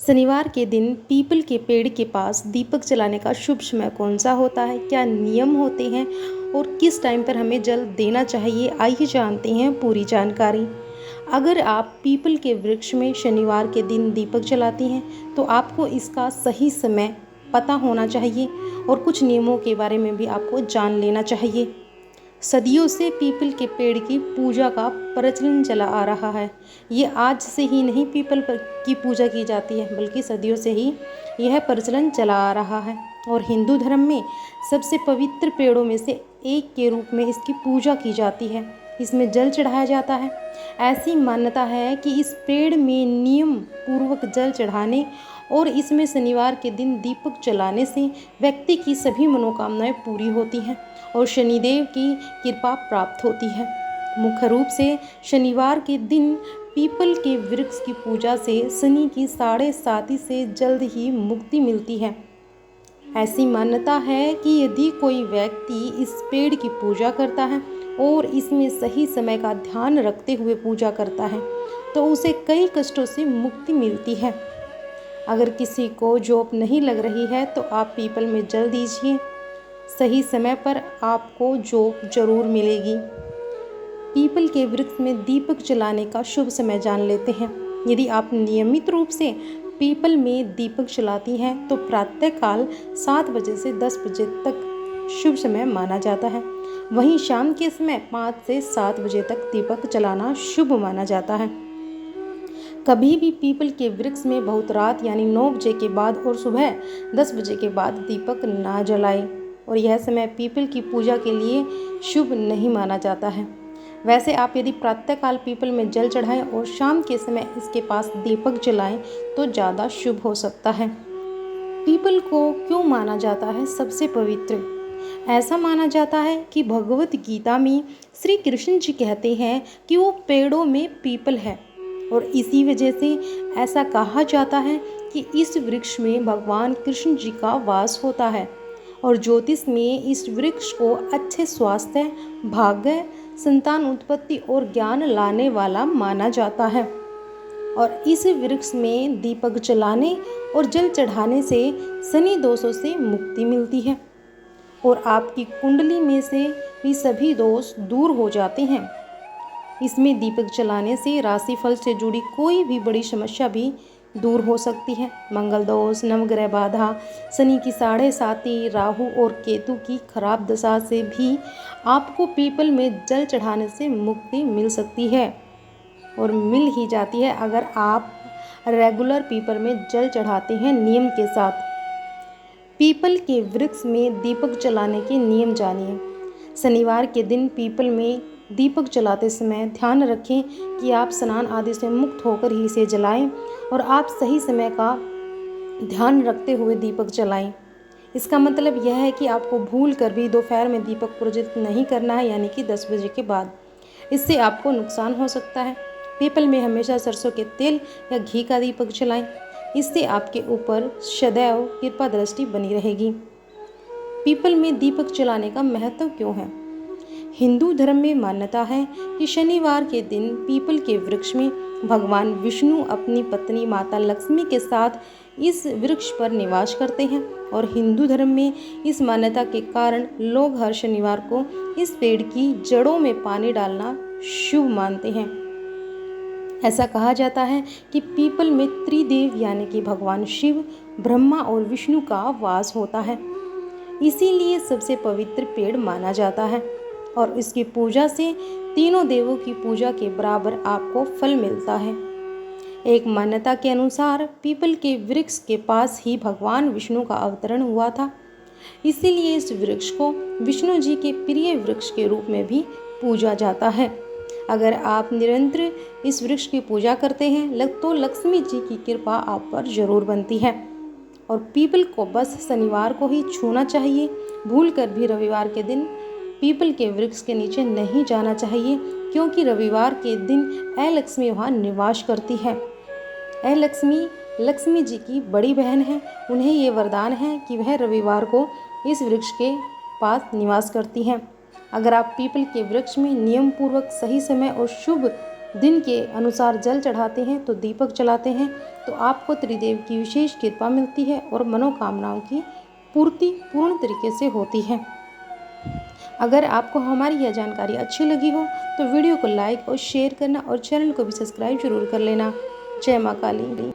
शनिवार के दिन पीपल के पेड़ के पास दीपक जलाने का शुभ समय कौन सा होता है, क्या नियम होते हैं और किस टाइम पर हमें जल देना चाहिए, आइए जानते हैं पूरी जानकारी। अगर आप पीपल के वृक्ष में शनिवार के दिन दीपक जलाती हैं तो आपको इसका सही समय पता होना चाहिए और कुछ नियमों के बारे में भी आपको जान लेना चाहिए। सदियों से पीपल के पेड़ की पूजा का प्रचलन चला आ रहा है। ये आज से ही नहीं पीपल की पूजा की जाती है, बल्कि सदियों से ही यह प्रचलन चला आ रहा है और हिंदू धर्म में सबसे पवित्र पेड़ों में से एक के रूप में इसकी पूजा की जाती है। इसमें जल चढ़ाया जाता है। ऐसी मान्यता है कि इस पेड़ में नियम पूर्वक जल चढ़ाने और इसमें शनिवार के दिन दीपक जलाने से व्यक्ति की सभी मनोकामनाएं पूरी होती हैं और शनिदेव की कृपा प्राप्त होती है। मुख्य रूप से शनिवार के दिन पीपल के वृक्ष की पूजा से शनि की 7.5 से जल्द ही मुक्ति मिलती है। ऐसी मान्यता है कि यदि कोई व्यक्ति इस पेड़ की पूजा करता है और इसमें सही समय का ध्यान रखते हुए पूजा करता है तो उसे कई कष्टों से मुक्ति मिलती है। अगर किसी को जॉब नहीं लग रही है तो आप पीपल में जल दीजिए, सही समय पर आपको जॉब जरूर मिलेगी। पीपल के वृक्ष में दीपक जलाने का शुभ समय जान लेते हैं। यदि आप नियमित रूप से पीपल में दीपक जलाती हैं तो प्रातःकाल 7 बजे से 10 बजे तक शुभ समय माना जाता है। वहीं शाम के समय 5 से 7 बजे तक दीपक जलाना शुभ माना जाता है। कभी भी पीपल के वृक्ष में बहुत रात यानी 9 बजे के बाद और सुबह 10 बजे के बाद दीपक ना जलाएं और यह समय पीपल की पूजा के लिए शुभ नहीं माना जाता है। वैसे आप यदि प्रातःकाल पीपल में जल चढ़ाएं और शाम के समय इसके पास दीपक जलाएं तो ज़्यादा शुभ हो सकता है। पीपल को क्यों माना जाता है सबसे पवित्र? ऐसा माना जाता है कि भगवत गीता में श्री कृष्ण जी कहते हैं कि वो पेड़ों में पीपल है और इसी वजह से ऐसा कहा जाता है कि इस वृक्ष में भगवान कृष्ण जी का वास होता है और ज्योतिष में इस वृक्ष को अच्छे स्वास्थ्य, भाग्य, संतान उत्पत्ति और ज्ञान लाने वाला माना जाता है। और इस वृक्ष में दीपक जलाने और जल चढ़ाने से शनि दोषों से मुक्ति मिलती है और आपकी कुंडली में से भी सभी दोष दूर हो जाते हैं। इसमें दीपक जलाने से राशिफल से जुड़ी कोई भी बड़ी समस्या भी दूर हो सकती है। मंगल दोष, नवग्रह बाधा, शनि की 7.5, राहु और केतु की खराब दशा से भी आपको पीपल में जल चढ़ाने से मुक्ति मिल सकती है और मिल ही जाती है अगर आप रेगुलर पीपल में जल चढ़ाते हैं नियम के साथ। पीपल के वृक्ष में दीपक जलाने के नियम जानिए। शनिवार के दिन पीपल में दीपक जलाते समय ध्यान रखें कि आप स्नान आदि से मुक्त होकर ही इसे जलाएं और आप सही समय का ध्यान रखते हुए दीपक जलाएं। इसका मतलब यह है कि आपको भूल कर भी दोपहर में दीपक प्रज्वलित नहीं करना है, यानी कि 10 बजे के बाद। इससे आपको नुकसान हो सकता है। पीपल में हमेशा सरसों के तेल या घी का दीपक जलाएं, इससे आपके ऊपर सदैव कृपा दृष्टि बनी रहेगी। पीपल में दीपक जलाने का महत्व क्यों है? हिंदू धर्म में मान्यता है कि शनिवार के दिन पीपल के वृक्ष में भगवान विष्णु अपनी पत्नी माता लक्ष्मी के साथ इस वृक्ष पर निवास करते हैं और हिंदू धर्म में इस मान्यता के कारण लोग हर शनिवार को इस पेड़ की जड़ों में पानी डालना शुभ मानते हैं। ऐसा कहा जाता है कि पीपल में त्रिदेव यानी कि भगवान शिव, ब्रह्मा और विष्णु का वास होता है, इसीलिए सबसे पवित्र पेड़ माना जाता है और इसकी पूजा से तीनों देवों की पूजा के बराबर आपको फल मिलता है। एक मान्यता के अनुसार पीपल के वृक्ष के पास ही भगवान विष्णु का अवतरण हुआ था, इसीलिए इस वृक्ष को विष्णु जी के प्रिय वृक्ष के रूप में भी पूजा जाता है। अगर आप निरंतर इस वृक्ष की पूजा करते हैं तो लक्ष्मी जी की कृपा आप पर जरूर बनती है। और पीपल को बस शनिवार को ही छूना चाहिए, भूल कर भी रविवार के दिन पीपल के वृक्ष के नीचे नहीं जाना चाहिए, क्योंकि रविवार के दिन अलक्ष्मी वहाँ निवास करती है। अलक्ष्मी लक्ष्मी जी की बड़ी बहन है, उन्हें ये वरदान है कि वह रविवार को इस वृक्ष के पास निवास करती हैं। अगर आप पीपल के वृक्ष में नियम पूर्वक सही समय और शुभ दिन के अनुसार जल चढ़ाते हैं तो दीपक जलाते हैं तो आपको त्रिदेव की विशेष कृपा मिलती है और मनोकामनाओं की पूर्ति पूर्ण तरीके से होती है। अगर आपको हमारी यह जानकारी अच्छी लगी हो तो वीडियो को लाइक और शेयर करना और चैनल को भी सब्सक्राइब जरूर कर लेना। जय माँ काली।